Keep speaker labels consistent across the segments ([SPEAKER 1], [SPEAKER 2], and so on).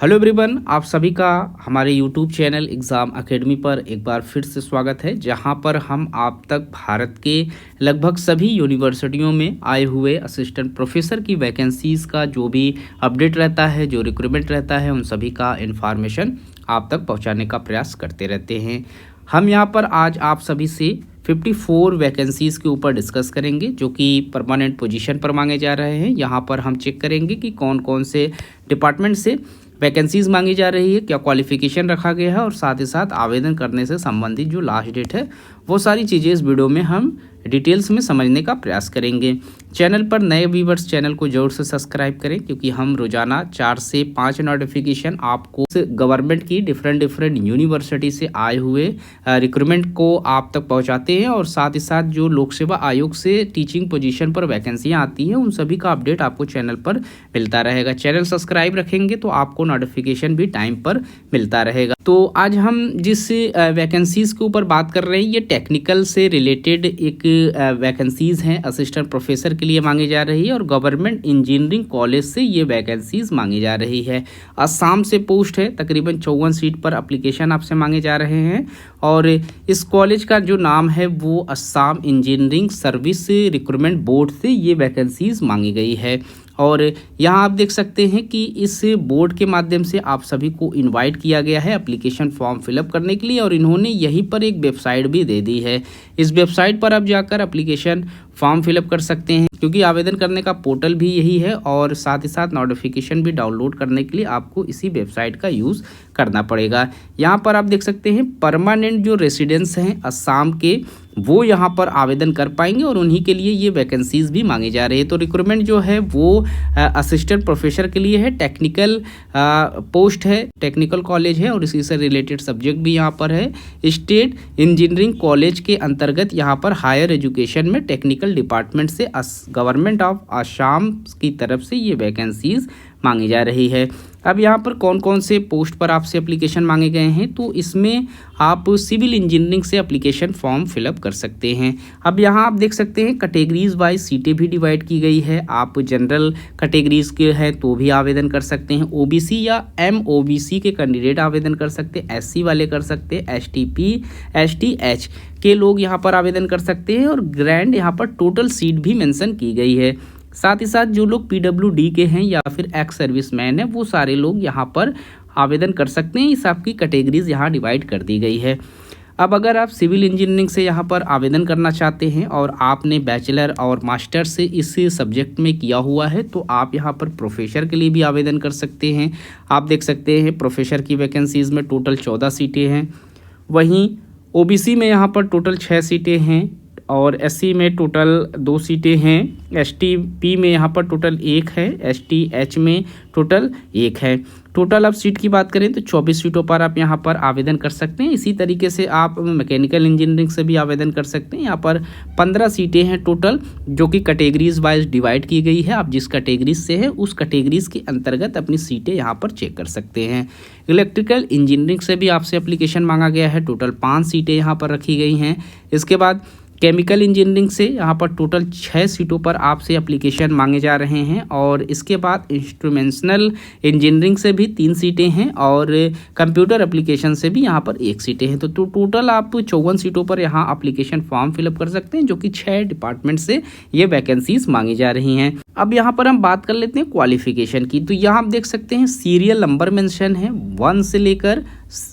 [SPEAKER 1] Hello everyone, आप सभी का हमारे यूट्यूब चैनल एग्ज़ाम एकेडमी पर एक बार फिर से स्वागत है, जहां पर हम आप तक भारत के लगभग सभी यूनिवर्सिटियों में आए हुए असिस्टेंट प्रोफेसर की वैकेंसीज़ का जो भी अपडेट रहता है, जो रिक्रूटमेंट रहता है, उन सभी का इन्फॉर्मेशन आप तक पहुंचाने का प्रयास करते रहते हैं। हम यहां पर आज आप सभी से 54 वैकेंसीज़ के ऊपर डिस्कस करेंगे जो कि परमानेंट पोजीशन पर मांगे जा रहे हैं। यहाँ पर हम चेक करेंगे कि कौन कौन से डिपार्टमेंट से वैकेंसीज़ मांगी जा रही है, क्या क्वालिफिकेशन रखा गया है और साथ ही साथ आवेदन करने से संबंधित जो लास्ट डेट है वो सारी चीज़ें इस वीडियो में हम डिटेल्स में समझने का प्रयास करेंगे। चैनल पर नए व्यूवर्स चैनल को जरूर से सब्सक्राइब करें, क्योंकि हम रोजाना 4 से 5 नोटिफिकेशन आपको गवर्नमेंट की डिफरेंट यूनिवर्सिटी से आए हुए रिक्रूटमेंट को आप तक पहुंचाते हैं और साथ ही साथ जो लोक सेवा आयोग से टीचिंग पोजीशन पर वैकेंसियां आती हैं उन सभी का अपडेट आपको चैनल पर मिलता रहेगा। चैनल सब्सक्राइब रखेंगे तो आपको नोटिफिकेशन भी टाइम पर मिलता रहेगा। तो आज हम जिस वैकेंसीज़ के ऊपर बात कर रहे हैं ये टेक्निकल से रिलेटेड एक वैकेंसीज़ हैं, असिस्टेंट प्रोफेसर के लिए मांगी जा रही है और गवर्नमेंट इंजीनियरिंग कॉलेज से ये वैकेंसीज़ मांगी जा रही है। असम से पोस्ट है, तकरीबन 54 सीट पर एप्लीकेशन आपसे मांगे जा रहे हैं और इस कॉलेज का जो नाम है वो Assam engineering service recruitment board से ये वैकेंसीज़ मांगी गई है। और यहाँ आप देख सकते हैं कि इस बोर्ड के माध्यम से आप सभी को इनवाइट किया गया है एप्लीकेशन फॉर्म फिलअप करने के लिए और इन्होंने यहीं पर एक वेबसाइट भी दे दी है। इस वेबसाइट पर आप जाकर एप्लीकेशन फॉर्म फिलअप कर सकते हैं, क्योंकि आवेदन करने का पोर्टल भी यही है और साथ ही साथ नोटिफिकेशन भी डाउनलोड करने के लिए आपको इसी वेबसाइट का यूज़ करना पड़ेगा। यहाँ पर आप देख सकते हैं परमानेंट जो रेसिडेंट्स हैं असम के वो यहाँ पर आवेदन कर पाएंगे और उन्हीं के लिए ये वैकेंसीज़ भी मांगी जा रही है। तो रिक्रूटमेंट जो है वो असिस्टेंट प्रोफेसर के लिए है, टेक्निकल पोस्ट है, टेक्निकल कॉलेज है और इसी से रिलेटेड सब्जेक्ट भी यहाँ पर है। स्टेट इंजीनियरिंग कॉलेज के अंतर्गत यहाँ पर हायर एजुकेशन में टेक्निकल डिपार्टमेंट से गवर्नमेंट ऑफ असम की तरफ से ये वैकेंसीज़ मांगी जा रही है। अब यहाँ पर कौन कौन से पोस्ट पर आपसे एप्लीकेशन मांगे गए हैं, तो इसमें आप सिविल इंजीनियरिंग से एप्लीकेशन फॉर्म फिलअप कर सकते हैं। अब यहाँ आप देख सकते हैं कैटेगरीज वाइज सीटें भी डिवाइड की गई है। आप जनरल कैटेगरीज के हैं तो भी आवेदन कर सकते हैं, ओबीसी या MOBC के कैंडिडेट आवेदन कर सकते हैं, SC वाले कर सकते हैं, STP STH के लोग यहाँ पर आवेदन कर सकते हैं और ग्रैंड यहाँ पर टोटल सीट भी मेंशन की गई है। साथ ही साथ जो लोग PWD के हैं या फिर एक्स सर्विसमैन है वो सारे लोग यहाँ पर आवेदन कर सकते हैं। इस आपकी कैटेगरीज यहाँ डिवाइड कर दी गई है। अब अगर आप सिविल इंजीनियरिंग से यहाँ पर आवेदन करना चाहते हैं और आपने बैचलर और मास्टर से इस सब्जेक्ट में किया हुआ है तो आप यहाँ पर प्रोफेसर के लिए भी आवेदन कर सकते हैं। आप देख सकते हैं प्रोफेसर की वैकेंसीज़ में टोटल 14 सीटें हैं, वहीं OBC में यहाँ पर टोटल 6 सीटें हैं और SC में टोटल 2 सीटें हैं, STP में यहाँ पर टोटल 1 है, STH में टोटल 1 है। टोटल अब सीट की बात करें तो 24 सीटों पर आप यहाँ पर आवेदन कर सकते हैं। इसी तरीके से आप मैकेनिकल इंजीनियरिंग से भी आवेदन कर सकते हैं। यहाँ पर 15 सीटें हैं टोटल, जो कि कैटेगरीज वाइज डिवाइड की गई है। आप जिस कैटेगरीज से है उस कैटेगरीज के अंतर्गत अपनी सीटें यहाँ पर चेक कर सकते हैं। इलेक्ट्रिकल इंजीनियरिंग से भी आपसे एप्लीकेशन मांगा गया है, टोटल 5 सीटें यहाँ पर रखी गई हैं। इसके बाद केमिकल इंजीनियरिंग से यहाँ पर टोटल 6 सीटों पर आपसे एप्लीकेशन मांगे जा रहे हैं और इसके बाद इंस्ट्रूमेंटेशनल इंजीनियरिंग से भी 3 सीटें हैं और कंप्यूटर एप्लीकेशन से भी यहाँ पर 1 सीटें हैं। तो टोटल आप 54 सीटों पर यहाँ एप्लीकेशन फॉर्म फिलअप कर सकते हैं, जो कि 6 डिपार्टमेंट से ये वैकेंसीज मांगी जा रही हैं। अब यहाँ पर हम बात कर लेते हैं क्वालिफिकेशन की। तो यहाँ आप देख सकते हैं सीरियल नंबर मेंशन है, 1 से लेकर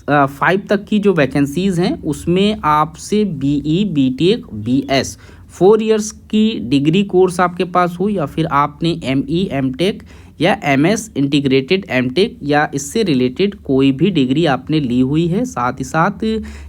[SPEAKER 1] 5 तक की जो वैकेंसीज़ हैं उसमें आपसे BE BTech BS 4 इयर्स की डिग्री कोर्स आपके पास हो या फिर आपने ME MTech या MS इंटीग्रेटेड MTech या इससे रिलेटेड कोई भी डिग्री आपने ली हुई है, साथ ही साथ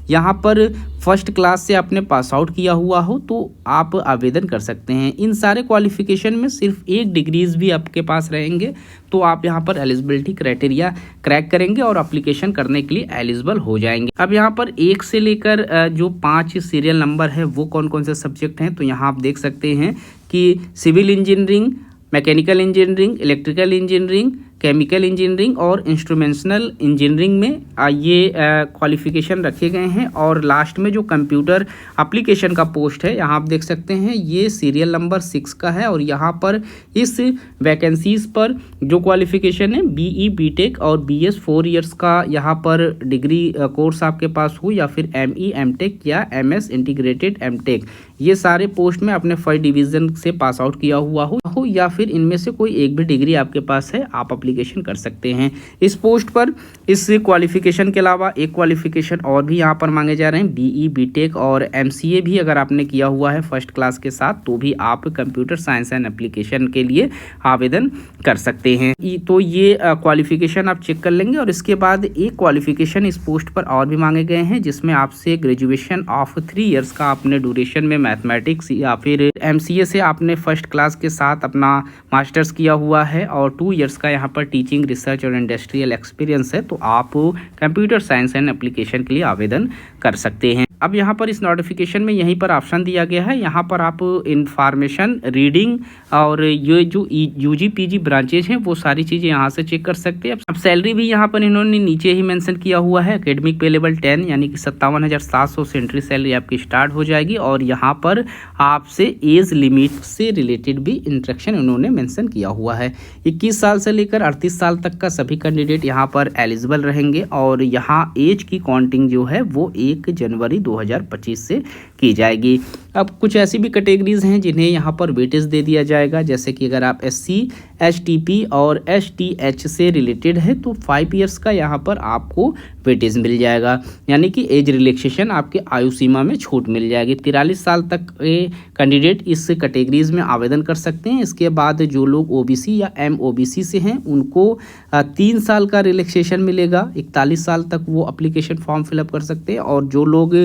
[SPEAKER 1] यहाँ पर फर्स्ट क्लास से आपने पास आउट किया हुआ हो तो आप आवेदन कर सकते हैं। इन सारे क्वालिफिकेशन में सिर्फ 1 डिग्रीज भी आपके पास रहेंगे तो आप यहाँ पर एलिजिबिलिटी क्राइटेरिया क्रैक करेंगे और एप्लीकेशन करने के लिए एलिजिबल हो जाएंगे। अब यहाँ पर 1 से लेकर जो 5 सीरियल नंबर है वो कौन कौन से सब्जेक्ट हैं, तो यहाँ आप देख सकते हैं कि civil engineering, mechanical engineering, electrical engineering, chemical engineering और इंस्ट्रूमेंटेशनल इंजीनियरिंग में ये क्वालिफिकेशन रखे गए हैं। और लास्ट में जो कंप्यूटर एप्लीकेशन का पोस्ट है यहाँ आप देख सकते हैं, ये सीरियल नंबर 6 का है। और यहाँ पर इस वैकेंसीज पर जो क्वालिफिकेशन है BE BTech और BS 4 ईयर्स का यहाँ पर डिग्री कोर्स आपके पास हो, या फिर ME MTech या MS इंटीग्रेटेड MTech, ये सारे पोस्ट में अपने फर्स्ट डिवीजन से पास आउट किया हुआ हो या फिर इनमें से कोई एक भी डिग्री आपके पास है, आप एप्लीकेशन कर सकते हैं इस पोस्ट पर। इस क्वालिफिकेशन के अलावा एक क्वालिफिकेशन और भी यहाँ पर मांगे जा रहे हैं, BE BTech और MCA भी अगर आपने किया हुआ है फर्स्ट क्लास के साथ, तो भी आप कंप्यूटर साइंस एंड एप्लीकेशन के लिए आवेदन कर सकते हैं। तो ये क्वालिफिकेशन आप चेक कर लेंगे। और इसके बाद एक क्वालिफिकेशन इस पोस्ट पर और भी मांगे गए हैं, जिसमें आपसे ग्रेजुएशन ऑफ 3 ईयर्स का आपने ड्यूरेशन में मैथमेटिक्स या फिर MCA से आपने फर्स्ट क्लास के साथ अपना मास्टर्स किया हुआ है और 2 ईयर्स का यहाँ पर टीचिंग रिसर्च और इंडस्ट्रियल एक्सपीरियंस है, तो आप कंप्यूटर साइंस एंड एप्लीकेशन के लिए आवेदन कर सकते हैं। अब यहाँ पर इस नोटिफिकेशन में यहीं पर ऑप्शन दिया गया है, यहाँ पर आप इंफॉर्मेशन रीडिंग और ये जो UG PG ब्रांचेज हैं वो सारी चीज़ें यहाँ से चेक कर सकते हैं। अब सैलरी भी यहाँ पर इन्होंने नीचे ही मेंशन किया हुआ है, एकेडमिक पे लेवल 10 यानी कि 57,700 से एंट्री सैलरी आपकी स्टार्ट हो जाएगी। और यहाँ पर आपसे एज लिमिट से रिलेटेड भी इंस्ट्रक्शन उन्होंने मेंशन किया हुआ है। 21 साल से लेकर 38 साल तक का सभी कैंडिडेट यहाँ पर एलिजिबल रहेंगे। और यहाँ एज की काउंटिंग जो है वो 1 जनवरी 2025 से की जाएगी। अब कुछ ऐसी भी कैटेगरीज हैं जिन्हें यहाँ पर वेटेज दे दिया जाएगा, जैसे कि अगर आप SC STP और STH से रिलेटेड है तो 5 ईयर्स का यहाँ पर आपको वेटेज मिल जाएगा, यानी कि एज रिलैक्सेशन आपके आयु सीमा में छूट मिल जाएगी। 43 साल तक के कैंडिडेट इस कैटेगरीज में आवेदन कर सकते हैं। इसके बाद जो लोग OBC या MOBC से हैं उनको 3 साल का रिलैक्सेशन मिलेगा, 41 साल तक वो एप्लीकेशन फॉर्म फिलअप कर सकते हैं। और जो लोग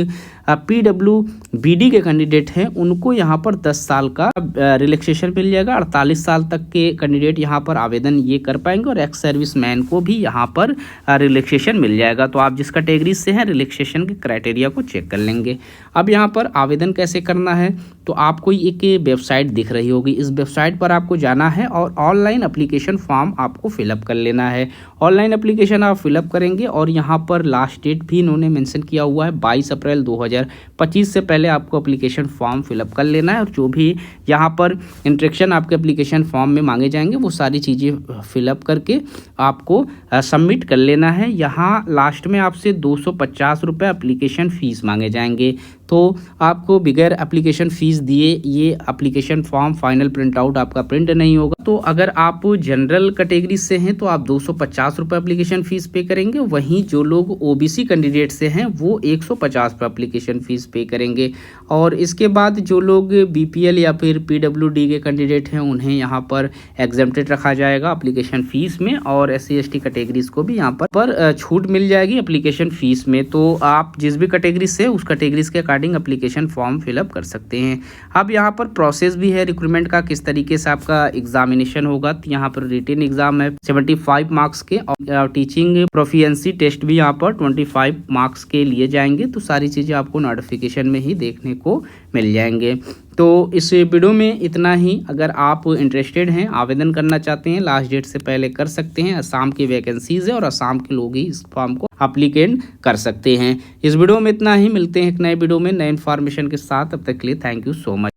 [SPEAKER 1] PWBD के कैंडिडेट हैं उनको यहाँ पर 10 साल का रिलैक्सेशन मिल जाएगा। 48 साल तक के कैंडिडेट यहाँ पर आवेदन ये कर पाएंगे। और एक्स सर्विस मैन को भी यहाँ पर रिलैक्सेशन मिल जाएगा। तो आप जिस कैटेगरी से हैं रिलैक्सेशन के क्राइटेरिया को चेक कर लेंगे। अब यहाँ पर आवेदन कैसे करना है, तो आपको एक वेबसाइट दिख रही होगी, इस वेबसाइट पर आपको जाना है और ऑनलाइन एप्लीकेशन फॉर्म आपको फिलअप कर लेना है। ऑनलाइन एप्लीकेशन आप फिलअप करेंगे और यहाँ पर लास्ट डेट भी इन्होंने मेंशन किया हुआ है 22 अप्रैल 2025 से पहले आपको एप्लीकेशन फॉर्म फिलअप कर लेना है। और जो भी यहाँ पर इंस्ट्रक्शन आपके एप्लीकेशन फॉर्म में मांगे जाएंगे वो सारी चीज़ें फिलअप करके आपको सबमिट कर लेना है। यहाँ लास्ट में आपसे 250 रुपये एप्लीकेशन फ़ीस मांगे जाएंगे। तो आपको बगैर एप्लीकेशन फ़ीस दिए ये application form final print out आपका प्रिंट नहीं होगा। तो अगर आप जनरल कैटेगरी से हैं तो आप 250 रुपये एप्लीकेशन फ़ीस पे करेंगे। वहीं जो लोग OBC कैंडिडेट से हैं वो 150 रुपये एप्लीकेशन फ़ीस पे करेंगे। और इसके बाद जो लोग BPL या फिर PWD के कैंडिडेट हैं उन्हें यहाँ पर एग्जेम्प्टेड रखा जाएगा एप्लीकेशन फ़ीस में। और SC ST कैटेगरीज को भी यहाँ पर छूट मिल जाएगी एप्लीकेशन फ़ीस में। तो आप जिस भी कैटेगरी से उस कैटेगरीज के अकॉर्डिंग एप्लीकेशन फॉर्म फिलअप कर सकते हैं। अब यहाँ पर प्रोसेस भी है रिक्रूटमेंट का, किस तरीके से आपका एग्जामिनेशन होगा। तो यहाँ पर रिटन एग्जाम है 75 मार्क्स के और टीचिंग प्रोफिशिएंसी टेस्ट भी यहाँ पर 25 मार्क्स के लिए जाएंगे। तो सारी चीज़ें आपको नोटिफिकेशन में ही देखने को मिल जाएंगे। तो इस वीडियो में इतना ही। अगर आप इंटरेस्टेड हैं, आवेदन करना चाहते हैं, लास्ट डेट से पहले कर सकते हैं। असम की वैकेंसीज है और असम के लोग ही इस फॉर्म को एप्लीकेंट कर सकते हैं। इस वीडियो में इतना ही, मिलते हैं एक नए वीडियो में नए इन्फॉर्मेशन के साथ। तब तक के लिए थैंक यू सो मच।